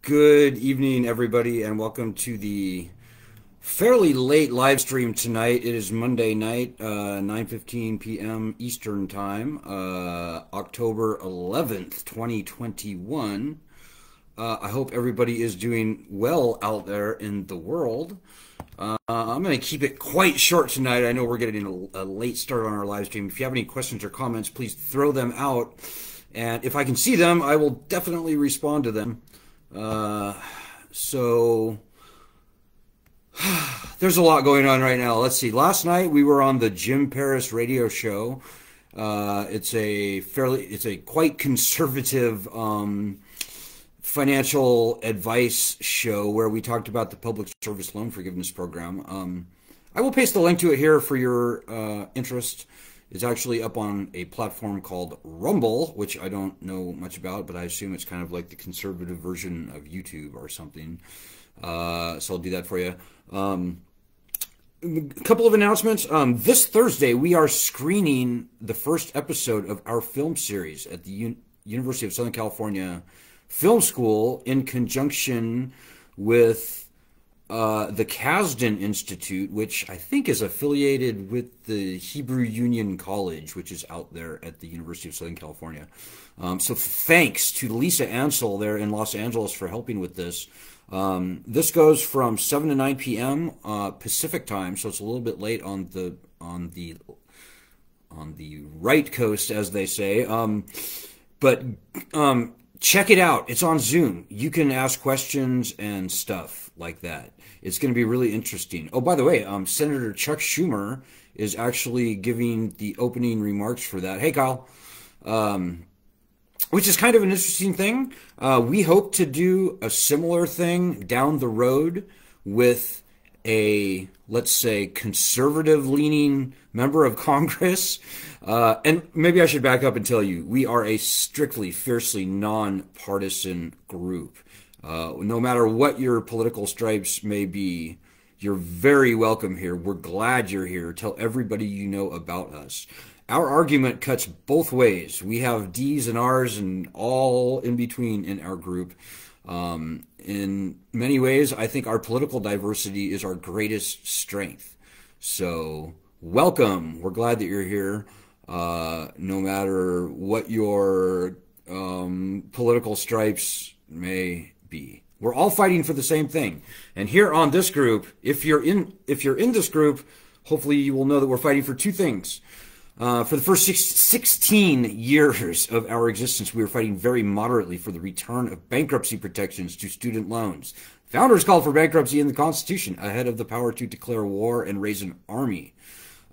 Good evening, everybody, and welcome to the fairly late live stream tonight. It is Monday night, 9:15 p.m. Eastern Time, October 11th, 2021. I hope everybody is doing well out there in the world. I'm going to keep it quite short tonight. I know we're getting a late start on our live stream. If you have any questions or comments, please throw them out. And if I can see them, I will definitely respond to them. So there's a lot going on right now. Let's see. Last night we were on the Jim Paris radio show. It's a quite conservative financial advice show where we talked about the public service loan forgiveness program. I will paste the link to it here for your interest. It's actually up on a platform called Rumble, which I don't know much about, but I assume it's kind of like the conservative version of YouTube or something. So I'll do that for you. A couple of announcements. This Thursday, we are screening the first episode of our film series at the University of Southern California Film School in conjunction with the Kasdan Institute, which I think is affiliated with the Hebrew Union College, which is out there at the University of Southern California. So thanks to Lisa Ansel there in Los Angeles for helping with this. This goes from 7 to 9 p.m. Pacific time, so it's a little bit late on the right coast, as they say. But check it out. It's on Zoom. You can ask questions and stuff like that. It's going to be really interesting. Oh, by the way, Senator Chuck Schumer is actually giving the opening remarks for that. Hey, Kyle. Which is kind of an interesting thing. We hope to do a similar thing down the road with a, let's say, conservative-leaning member of Congress. And maybe I should back up and tell you, we are a strictly, fiercely non-partisan group. No matter what your political stripes may be, you're very welcome here. We're glad you're here. Tell everybody you know about us. Our argument cuts both ways. We have D's and R's and all in between in our group. In many ways, I think our political diversity is our greatest strength. So, welcome. We're glad that you're here. No matter what your political stripes may be. We're all fighting for the same thing. And here on this group, if you're in this group, hopefully you will know that we're fighting for two things. For the first 16 years of our existence, we were fighting very moderately for the return of bankruptcy protections to student loans. Founders called for bankruptcy in the Constitution ahead of the power to declare war and raise an army.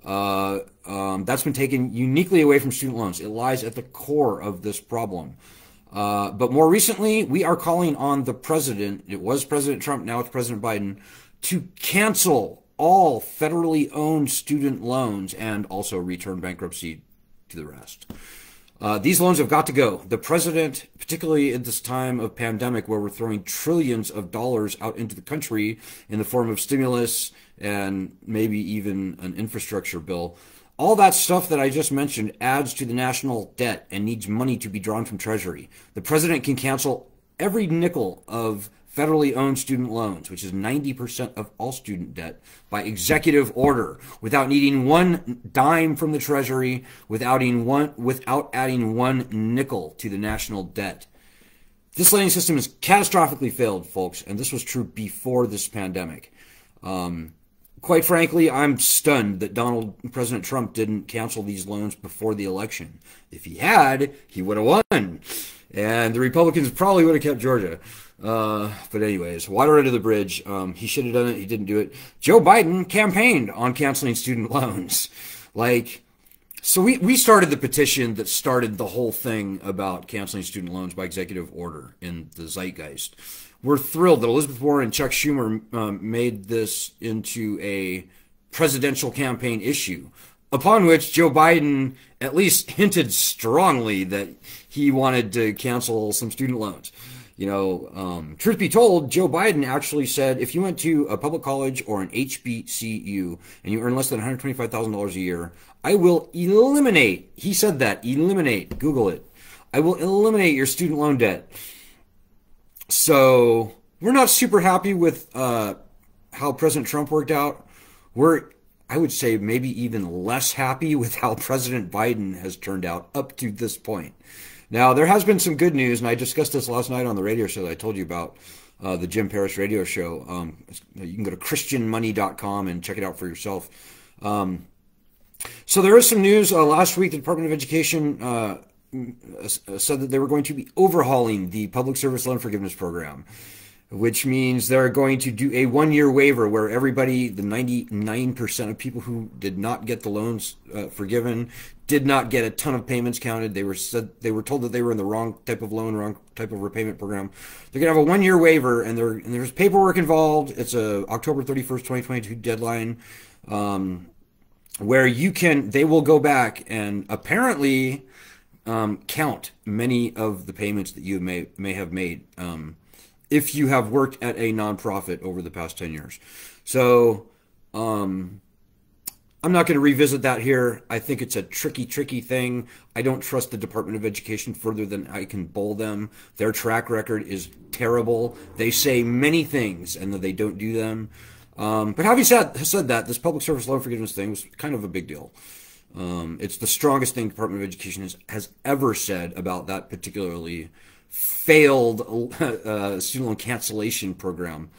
That's been taken uniquely away from student loans. It lies at the core of this problem. But more recently, we are calling on the president, it was President Trump, now it's President Biden, to cancel all federally owned student loans and also return bankruptcy to the rest. These loans have got to go. The president, particularly at this time of pandemic where we're throwing trillions of dollars out into the country in the form of stimulus and maybe even an infrastructure bill, all that stuff that I just mentioned adds to the national debt and needs money to be drawn from Treasury. The president can cancel every nickel of federally owned student loans, which is 90% of all student debt, by executive order, without needing one dime from the Treasury, without adding one nickel to the national debt. This lending system has catastrophically failed, folks, and this was true before this pandemic. Quite frankly, I'm stunned that President Trump didn't cancel these loans before the election. If he had, he would have won. And the Republicans probably would have kept Georgia. But anyways, water under the bridge. He should have done it. He didn't do it. Joe Biden campaigned on canceling student loans. So we started the petition that started the whole thing about canceling student loans by executive order in the zeitgeist. We're thrilled that Elizabeth Warren and Chuck Schumer made this into a presidential campaign issue, upon which Joe Biden at least hinted strongly that he wanted to cancel some student loans. You know, truth be told, Joe Biden actually said if you went to a public college or an HBCU and you earn less than $125,000 a year, I will eliminate, he said that, eliminate, Google it, I will eliminate your student loan debt. So we're not super happy with how President Trump worked out. We're, I would say, maybe even less happy with how President Biden has turned out up to this point. Now, there has been some good news, and I discussed this last night on the radio show that I told you about, the Jim Paris radio show. You can go to christianmoney.com and check it out for yourself. So there is some news. Last week, the Department of Education said that they were going to be overhauling the Public Service Loan Forgiveness Program, which means they're going to do a one-year waiver where everybody, the 99% of people who did not get the loans forgiven, did not get a ton of payments counted. They were told that they were in the wrong type of loan, wrong type of repayment program. They're gonna have a one-year waiver, and there's paperwork involved. It's a October 31st, 2022 deadline, where they will go back and apparently count many of the payments that you may have made. If you have worked at a nonprofit over the past 10 years. So I'm not going to revisit that here. I think it's a tricky thing. I don't trust the Department of Education further than I can bowl them. Their track record is terrible. They say many things and then they don't do them. But having said that, this public service loan forgiveness thing was kind of a big deal. It's the strongest thing the Department of Education has ever said about that particularly failed student loan cancellation program.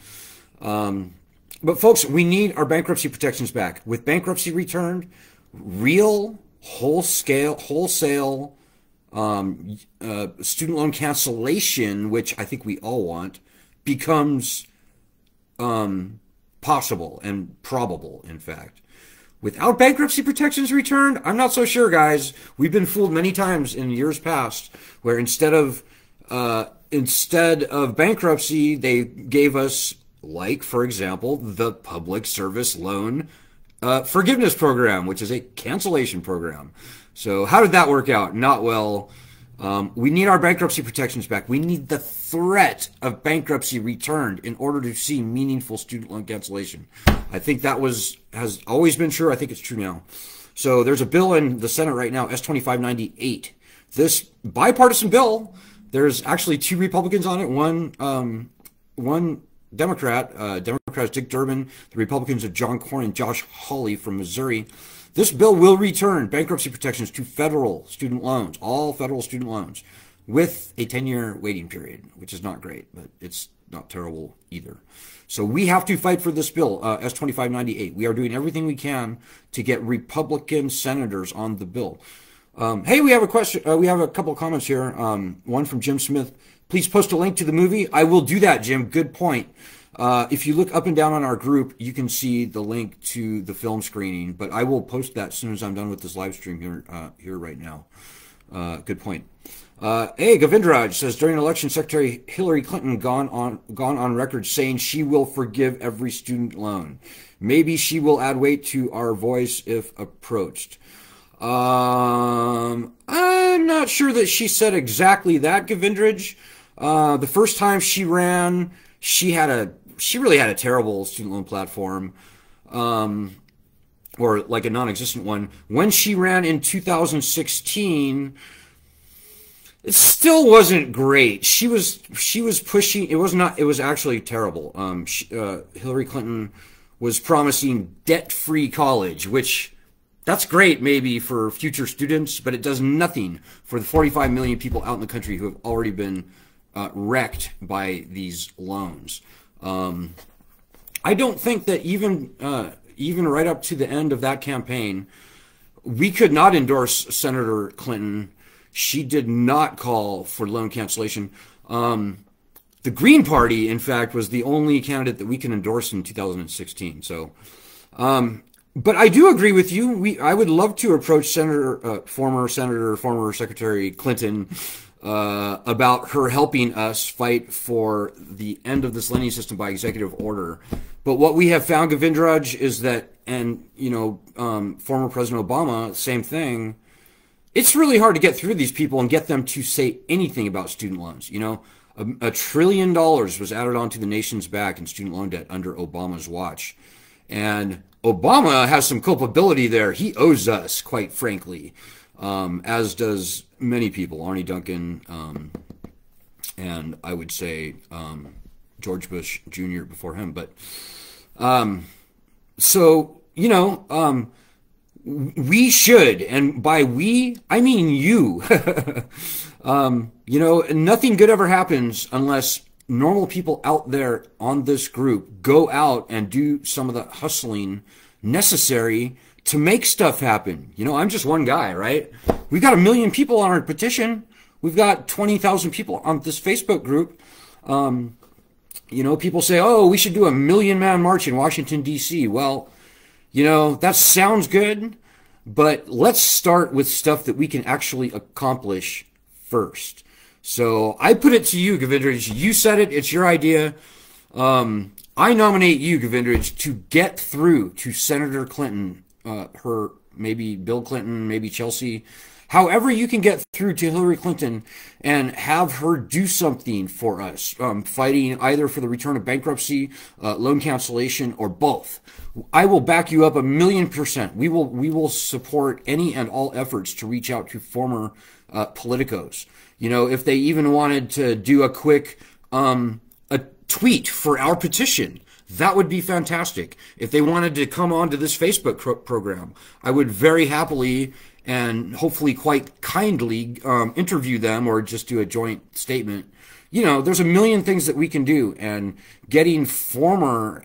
But folks, we need our bankruptcy protections back. With bankruptcy returned, real wholesale student loan cancellation, which I think we all want, becomes possible and probable, in fact. Without bankruptcy protections returned, I'm not so sure, guys. We've been fooled many times in years past where instead of bankruptcy, they gave us, like, for example, the Public Service Loan Forgiveness Program, which is a cancellation program. So how did that work out? Not well. We need our bankruptcy protections back. We need the threat of bankruptcy returned in order to see meaningful student loan cancellation. I think that has always been true. I think it's true now. So there's a bill in the Senate right now, S-2598. This bipartisan bill, there's actually two Republicans on it, one Democrat. Democrats Dick Durbin, the Republicans of John Cornyn and Josh Hawley from Missouri. This bill will return bankruptcy protections to federal student loans, all federal student loans, with a 10-year waiting period, which is not great, but it's not terrible either. So we have to fight for this bill, S-2598. We are doing everything we can to get Republican senators on the bill. Hey, we have a question. We have a couple of comments here. One from Jim Smith. Please post a link to the movie. I will do that, Jim. Good point. If you look up and down on our group, you can see the link to the film screening, but I will post that as soon as I'm done with this live stream here right now. Good point. Hey, Govindraj says, during election, Secretary Hillary Clinton gone on record saying she will forgive every student loan. Maybe she will add weight to our voice if approached. I'm not sure that she said exactly that, Govindraj. The first time she ran, she really had a terrible student loan platform, or like a non-existent one. When she ran in 2016, it still wasn't great. She was pushing. It was actually terrible. Hillary Clinton was promising debt-free college, which that's great maybe for future students, but it does nothing for the 45 million people out in the country who have already been wrecked by these loans. I don't think that even right up to the end of that campaign, we could not endorse Senator Clinton. She did not call for loan cancellation. The Green Party, in fact, was the only candidate that we can endorse in 2016. So, but I do agree with you. I would love to approach former Secretary Clinton about her helping us fight for the end of this lending system by executive order. But what we have found, Govindraj, is that, and former President Obama, same thing. It's really hard to get through these people and get them to say anything about student loans. $1 trillion was added onto the nation's back in student loan debt under Obama's watch. And Obama has some culpability there. He owes us, quite frankly, as does many people. Arnie Duncan, and I would say George Bush Jr. before him. But so, we should, and by we, I mean you. Nothing good ever happens unless normal people out there on this group go out and do some of the hustling necessary to make stuff happen. I'm just one guy, right? We've got 1 million people on our petition. We've got 20,000 people on this Facebook group. People say, oh, we should do a 1 million man march in Washington, D.C. Well, that sounds good, but let's start with stuff that we can actually accomplish first. So I put it to you, Govindrij. You said it. It's your idea. I nominate you, Govindrij, to get through to Senator Clinton, maybe Bill Clinton, maybe Chelsea, however you can get through to Hillary Clinton and have her do something for us, fighting either for the return of bankruptcy, loan cancellation, or both. I will back you up 1,000,000%. We will support any and all efforts to reach out to former politicos. If they even wanted to do a quick a tweet for our petition, that would be fantastic. If they wanted to come on to this Facebook program, I would very happily and hopefully quite kindly interview them or just do a joint statement. There's 1 million things that we can do, and getting former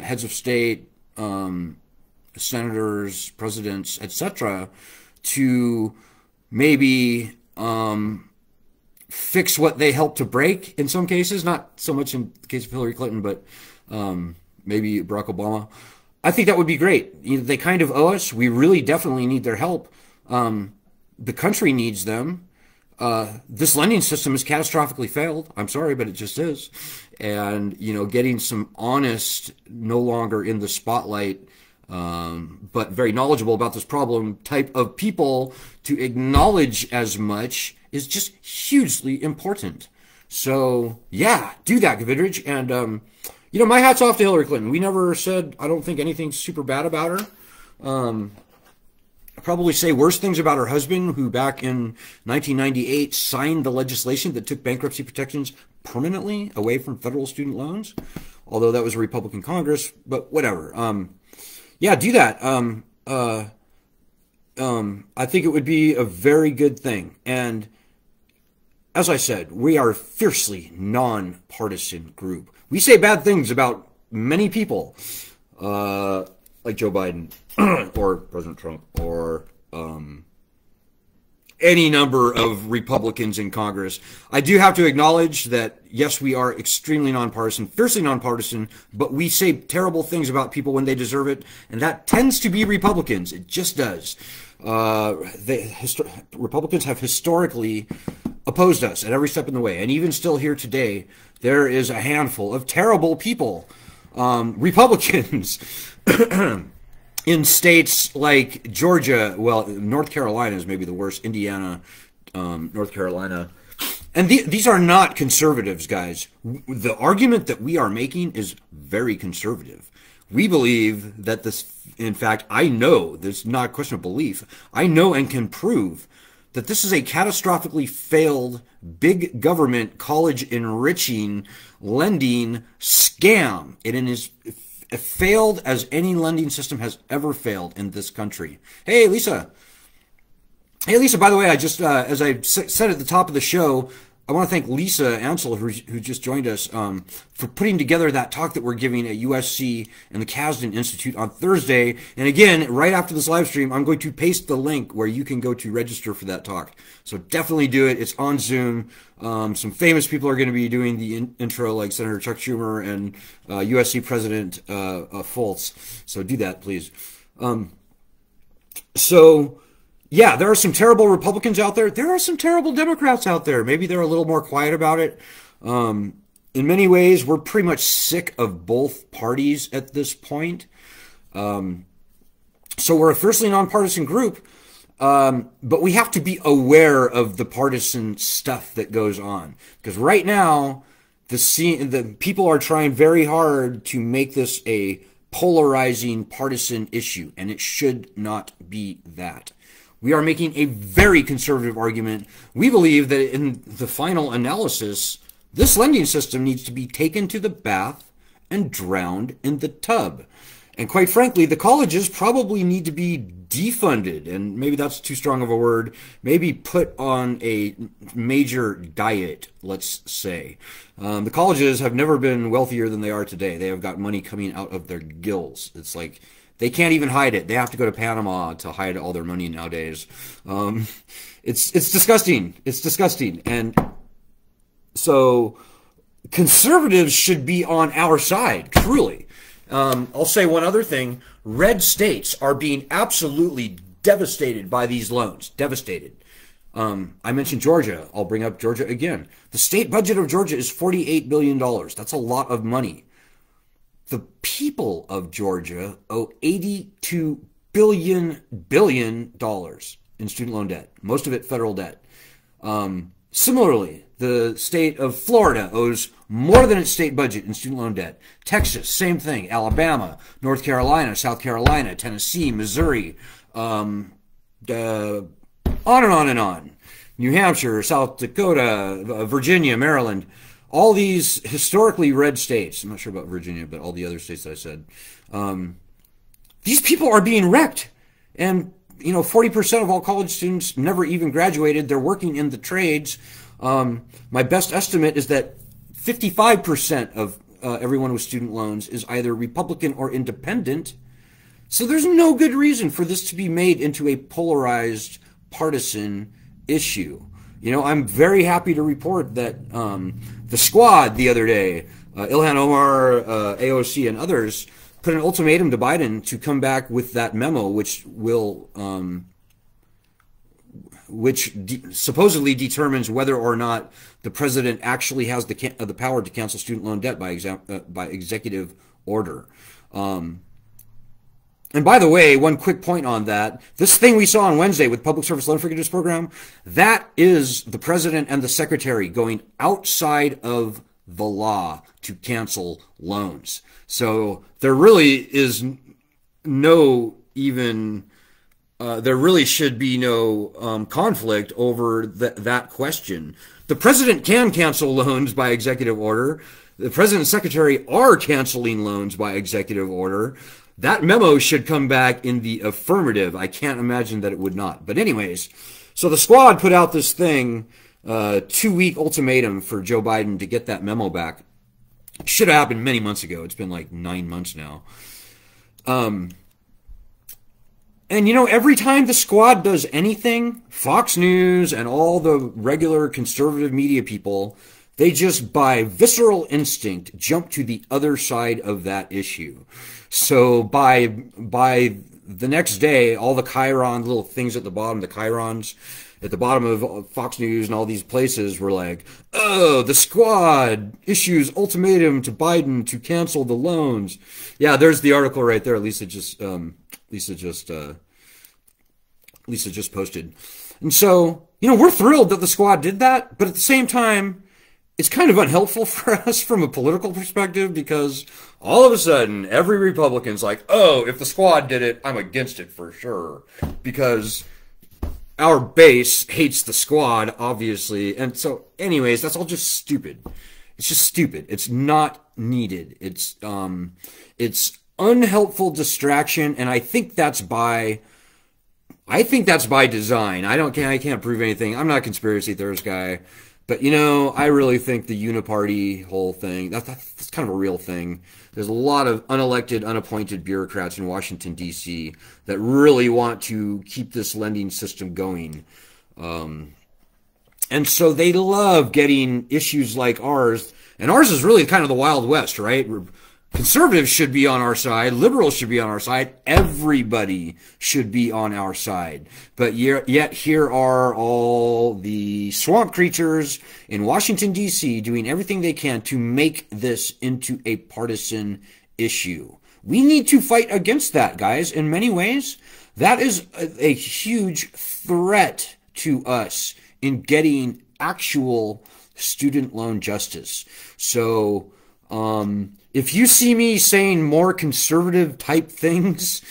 heads of state, senators, presidents, etc., to maybe fix what they helped to break in some cases, not so much in the case of Hillary Clinton, but maybe Barack Obama. I think that would be great. They kind of owe us. We really definitely need their help. The country needs them. This lending system has catastrophically failed. I'm sorry, but it just is. And, getting some honest, no longer in the spotlight, but very knowledgeable about this problem type of people to acknowledge as much is just hugely important. So, yeah, do that, Govindrij. And, my hat's off to Hillary Clinton. We never said, I don't think, anything super bad about her. I probably say worse things about her husband, who back in 1998 signed the legislation that took bankruptcy protections permanently away from federal student loans, although that was a Republican Congress, but whatever. Yeah, do that. I think it would be a very good thing. And as I said, we are a fiercely nonpartisan group. We say bad things about many people, like Joe Biden or President Trump or any number of Republicans in Congress. I do have to acknowledge that, yes, we are extremely nonpartisan, fiercely nonpartisan, but we say terrible things about people when they deserve it, and that tends to be Republicans. It just does. Republicans have historically opposed us at every step in the way, and even still here today, there is a handful of terrible people, Republicans, in states like Georgia, well, North Carolina is maybe the worst, Indiana, North Carolina. And these are not conservatives, guys. The argument that we are making is very conservative. We believe that this, in fact, I know, this is not a question of belief, I know and can prove that this is a catastrophically failed big government college enriching lending scam. It is failed as any lending system has ever failed in this country. Hey, Lisa. Hey, Lisa, by the way, I just, as I said at the top of the show, I want to thank Lisa Ansel, who just joined us, for putting together that talk that we're giving at USC and the Kasdan Institute on Thursday. And again, right after this live stream, I'm going to paste the link where you can go to register for that talk. So definitely do it. It's on Zoom. Some famous people are going to be doing the intro, like Senator Chuck Schumer and USC President Fultz. So do that, please. Yeah, there are some terrible Republicans out there. There are some terrible Democrats out there. Maybe they're a little more quiet about it. In many ways, we're pretty much sick of both parties at this point. So we're a fiercely nonpartisan group, but we have to be aware of the partisan stuff that goes on. Because right now, the people are trying very hard to make this a polarizing partisan issue, and it should not be that. We are making a very conservative argument. We believe that in the final analysis, This lending system needs to be taken to the bath and drowned in the tub. And quite frankly, the colleges probably need to be defunded, and maybe that's too strong of a word, maybe put on a major diet, let's say. The colleges have never been wealthier than they are today. They have got money coming out of their gills. It's like they can't even hide it. They have to go to Panama to hide all their money nowadays. It's disgusting. It's disgusting. And so conservatives should be on our side, truly. I'll say one other thing. Red states are being absolutely devastated by these loans. Devastated. I mentioned Georgia. I'll bring up Georgia again. The state budget of Georgia is $48 billion. That's a lot of money. The people of Georgia owe $82 billion in student loan debt. Most of it federal debt. Similarly, the state of Florida owes more than its state budget in student loan debt. Texas, same thing. Alabama, North Carolina, South Carolina, Tennessee, Missouri, on and on and on. New Hampshire, South Dakota, Virginia, Maryland. All these historically red states. I'm not sure about Virginia, but all the other states that I said. These people are being wrecked. And, 40% of all college students never even graduated. They're working in the trades. My best estimate is that 55% of everyone with student loans is either Republican or independent. So there's no good reason for this to be made into a polarized partisan issue. I'm very happy to report that the Squad the other day, Ilhan Omar, AOC, and others, put an ultimatum to Biden to come back with that memo, which will supposedly determines whether or not the president actually has the power to cancel student loan debt by executive order. And by the way, one quick point on that, this thing we saw on Wednesday with Public Service Loan Forgiveness Program, that is the president and the secretary going outside of the law to cancel loans. So there really is no even... there really should be no conflict over that question. The president can cancel loans by executive order. The president and secretary are canceling loans by executive order. That memo should come back in the affirmative. I can't imagine that it would not. But anyways, so the Squad put out this thing, 2-week ultimatum for Joe Biden to get that memo back. It should have happened many months ago. It's been like 9 months now. And every time the Squad does anything, Fox News and all the regular conservative media people, they just by visceral instinct jump to the other side of that issue. So by the next day, all the chyron little things at the bottom, the chyrons at the bottom of Fox News and all these places were like, oh, the Squad issues ultimatum to Biden to cancel the loans. Yeah, there's the article right there. Lisa just posted. And so, we're thrilled that the Squad did that, but at the same time, it's kind of unhelpful for us from a political perspective because all of a sudden, every Republican's like, oh, if the Squad did it, I'm against it for sure. Because our base hates the Squad, obviously. And so, anyways, that's all just stupid. It's just stupid. It's not needed. It's unhelpful distraction, and I think that's by design. I can't prove anything. I'm not a conspiracy theorist guy. But, I really think the uniparty whole thing, that's kind of a real thing. There's a lot of unelected, unappointed bureaucrats in Washington, D.C. that really want to keep this lending system going. And so they love getting issues like ours. And ours is really kind of the Wild West, right? Conservatives should be on our side. Liberals should be on our side. Everybody should be on our side. But yet here are all the swamp creatures in Washington, D.C. doing everything they can to make this into a partisan issue. We need to fight against that, guys. In many ways, that is a huge threat to us in getting actual student loan justice. So, if you see me saying more conservative type things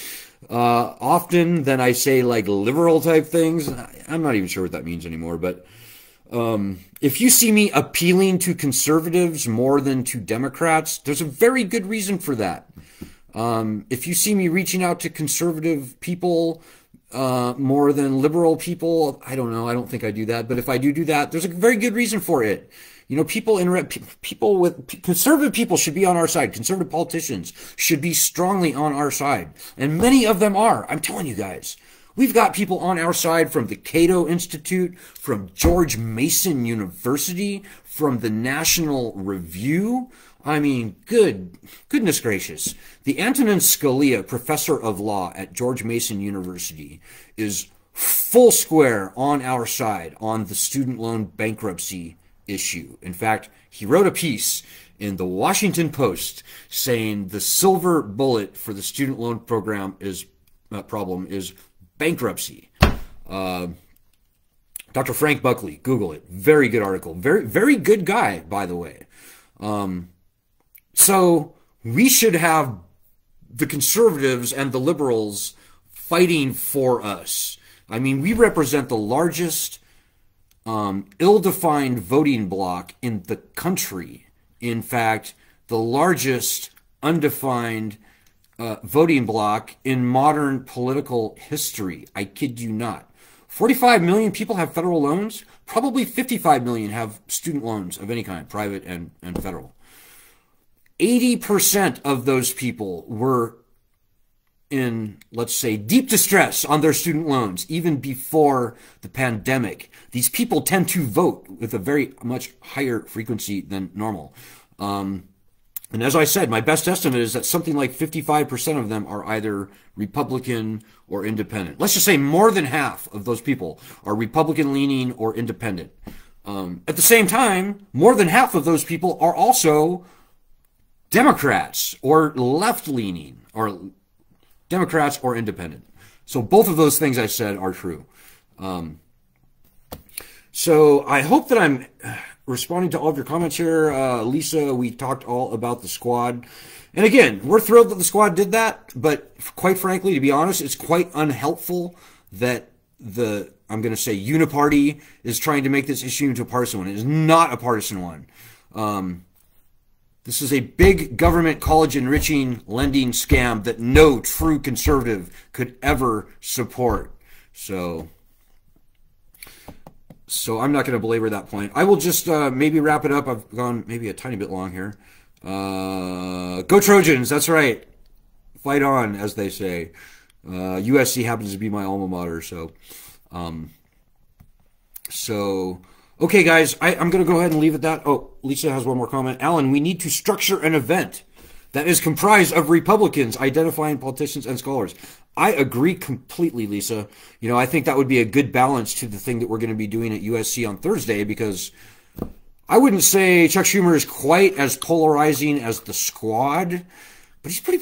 often than I say like liberal type things, I'm not even sure what that means anymore, but If you see me appealing to conservatives more than to Democrats, there's a very good reason for that. If you see me reaching out to conservative people more than liberal people, I don't know. I don't think I do that. But if I do that, there's a very good reason for it. You know, people with conservative people should be on our side. Conservative politicians should be strongly on our side. And many of them are. I'm telling you guys. We've got people on our side from the Cato Institute, from George Mason University, from the National Review. I mean, goodness gracious. The Antonin Scalia Professor of Law at George Mason University is full square on our side on the student loan bankruptcy issue. In fact, he wrote a piece in the Washington Post saying the silver bullet for the student loan problem is bankruptcy. Dr. Frank Buckley, Google it. Very good article. Very, very good guy, by the way. So we should have the conservatives and the liberals fighting for us. I mean, we represent the largest ill-defined voting bloc in the country. In fact, the largest undefined voting bloc in modern political history. I kid you not. 45 million people have federal loans. Probably 55 million have student loans of any kind, private and federal. 80% of those people were in, let's say, deep distress on their student loans, even before the pandemic. These people tend to vote with a very much higher frequency than normal. And as I said, my best estimate is that something like 55% of them are either Republican or independent. Let's just say more than half of those people are Republican-leaning or independent. At the same time, more than half of those people are also Democrats or left-leaning, or Democrats or independent. So both of those things I said are true. So I hope that I'm responding to all of your comments here. Lisa, we talked all about the squad. And again, we're thrilled that the squad did that, but quite frankly, to be honest, it's quite unhelpful that I'm going to say, uniparty is trying to make this issue into a partisan one. It is not a partisan one. This is a big government college enriching lending scam that no true conservative could ever support. So I'm not going to belabor that point. I will just maybe wrap it up. I've gone maybe a tiny bit long here. Go Trojans, that's right. Fight on, as they say. USC happens to be my alma mater, so okay, guys, I'm going to go ahead and leave it at that. Oh, Lisa has one more comment. Alan, we need to structure an event that is comprised of Republicans, identifying politicians and scholars. I agree completely, Lisa. You know, I think that would be a good balance to the thing that we're going to be doing at USC on Thursday, because I wouldn't say Chuck Schumer is quite as polarizing as the squad, but he's pretty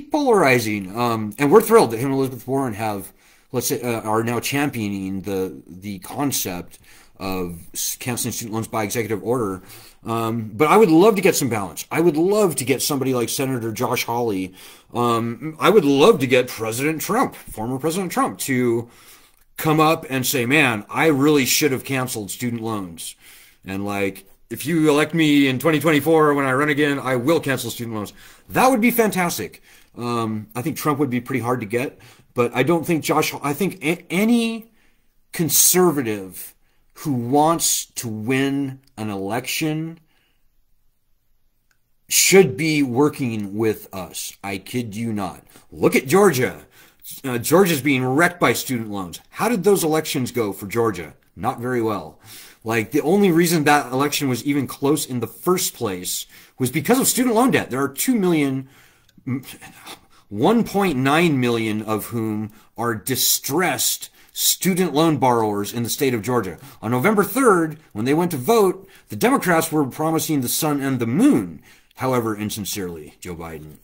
polarizing. And we're thrilled that him and Elizabeth Warren have, let's say, are now championing the concept of canceling student loans by executive order. But I would love to get some balance. I would love to get somebody like Senator Josh Hawley. I would love to get President Trump, former President Trump, to come up and say, man, I really should have canceled student loans. And like, if you elect me in 2024 when I run again, I will cancel student loans. That would be fantastic. I think Trump would be pretty hard to get, but I don't think I think any conservative who wants to win an election should be working with us. I kid you not. Look at Georgia. Georgia's being wrecked by student loans. How did those elections go for Georgia? Not very well. Like, the only reason that election was even close in the first place was because of student loan debt. There are 1.9 million of whom are distressed student loan borrowers in the state of Georgia. On November 3rd, when they went to vote, the Democrats were promising the sun and the moon, however insincerely, Joe Biden.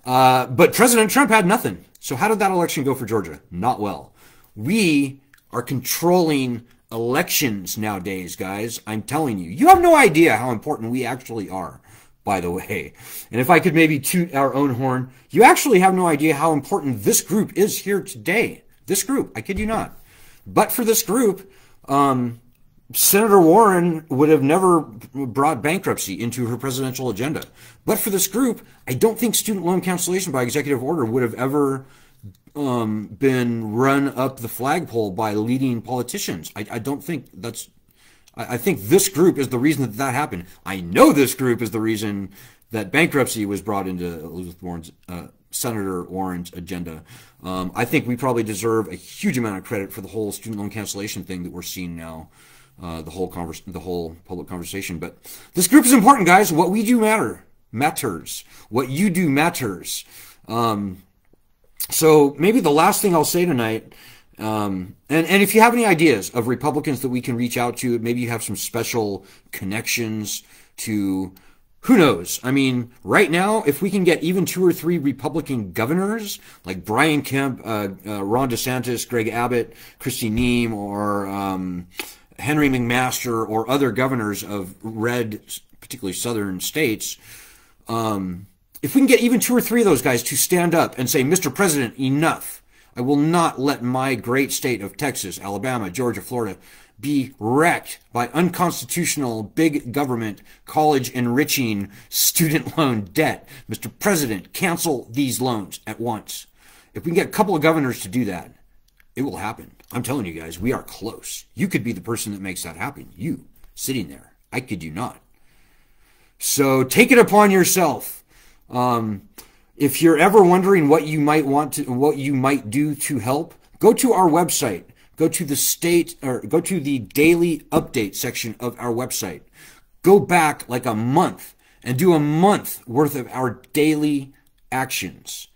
But President Trump had nothing. So how did that election go for Georgia? Not well. We are controlling elections nowadays, guys. I'm telling you. You have no idea how important we actually are, by the way. And if I could maybe toot our own horn, you actually have no idea how important this group is here today. This group, I kid you not. But for this group, Senator Warren would have never brought bankruptcy into her presidential agenda. But for this group, I don't think student loan cancellation by executive order would have ever been run up the flagpole by leading politicians. I don't think that's... I think this group is the reason that that happened. I know this group is the reason that bankruptcy was brought into Elizabeth Warren's, Senator Warren's agenda. I think we probably deserve a huge amount of credit for the whole student loan cancellation thing that we're seeing now, the whole public conversation. But this group is important, guys. What we do matters. What you do matters. So maybe the last thing I'll say tonight. And if you have any ideas of Republicans that we can reach out to, maybe you have some special connections to, who knows? I mean, right now, if we can get even 2 or 3 Republican governors, like Brian Kemp, Ron DeSantis, Greg Abbott, Kristi Neem, or Henry McMaster, or other governors of red, particularly southern states, if we can get even 2 or 3 of those guys to stand up and say, Mr. President, enough. I will not let my great state of Texas, Alabama, Georgia, Florida be wrecked by unconstitutional big government college enriching student loan debt. Mr. President, cancel these loans at once. If we can get a couple of governors to do that, it will happen. I'm telling you guys, we are close. You could be the person that makes that happen. You, sitting there. I kid you not. So take it upon yourself. If you're ever wondering what you might do to help, go to our website. Go to the daily update section of our website. Go back like a month and do a month worth of our daily actions.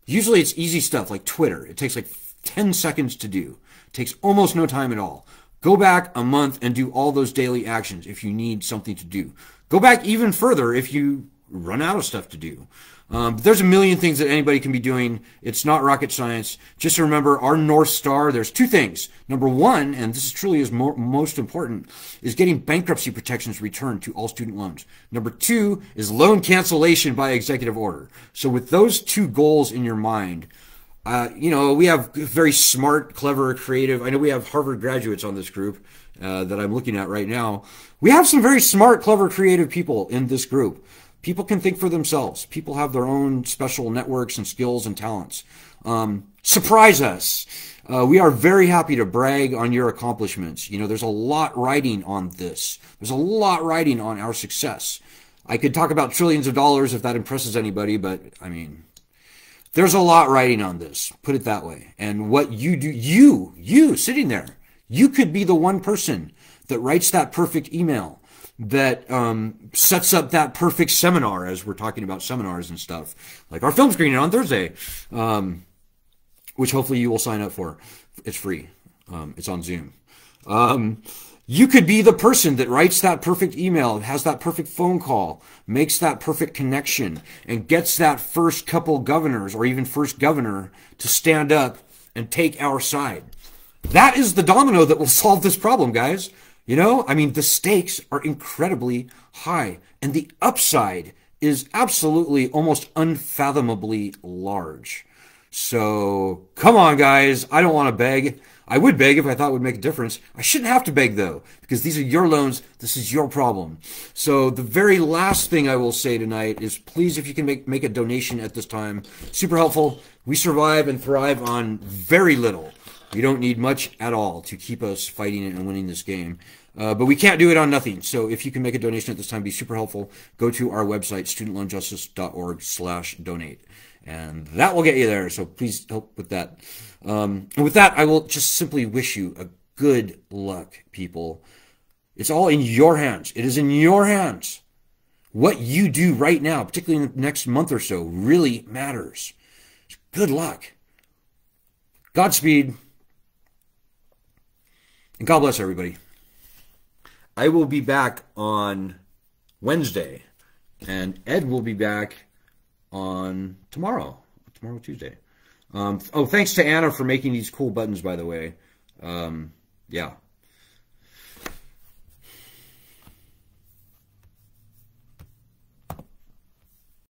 Usually it's easy stuff like Twitter. It takes like 10 seconds to do. It takes almost no time at all. Go back a month and do all those daily actions if you need something to do. Go back even further if you run out of stuff to do. There's a million things that anybody can be doing. It's not rocket science. Just remember our North Star, there's 2 things. Number 1, and this is truly is most important, is getting bankruptcy protections returned to all student loans. Number 2 is loan cancellation by executive order. So with those 2 goals in your mind, you know, we have very smart, clever, creative. I know we have Harvard graduates on this group that I'm looking at right now. We have some very smart, clever, creative people in this group. People can think for themselves. People have their own special networks and skills and talents. Surprise us. We are very happy to brag on your accomplishments. You know, there's a lot riding on this. There's a lot riding on our success. I could talk about trillions of dollars if that impresses anybody, but I mean, there's a lot riding on this. Put it that way. And what you do, you sitting there, you could be the one person that writes that perfect email, that sets up that perfect seminar, as we're talking about seminars and stuff, like our film screening on Thursday, which hopefully you will sign up for. It's free. It's on Zoom. You could be the person that writes that perfect email, has that perfect phone call, makes that perfect connection, and gets that first couple governors or even first governor to stand up and take our side. That is the domino that will solve this problem, guys. You know, I mean, the stakes are incredibly high, and the upside is absolutely almost unfathomably large. So, come on, guys. I don't want to beg. I would beg if I thought it would make a difference. I shouldn't have to beg, though, because these are your loans. This is your problem. So, the very last thing I will say tonight is please, if you can make a donation at this time, super helpful. We survive and thrive on very little. We don't need much at all to keep us fighting and winning this game. But we can't do it on nothing. So if you can make a donation at this time, be super helpful. Go to our website, studentloanjustice.org/donate. And that will get you there. So please help with that. And with that, I will just simply wish you a good luck, people. It's all in your hands. It is in your hands. What you do right now, particularly in the next month or so, really matters. Good luck. Godspeed. And God bless everybody. I will be back on Wednesday, and Ed will be back on tomorrow, Tuesday. Oh, thanks to Anna for making these cool buttons, by the way. Yeah.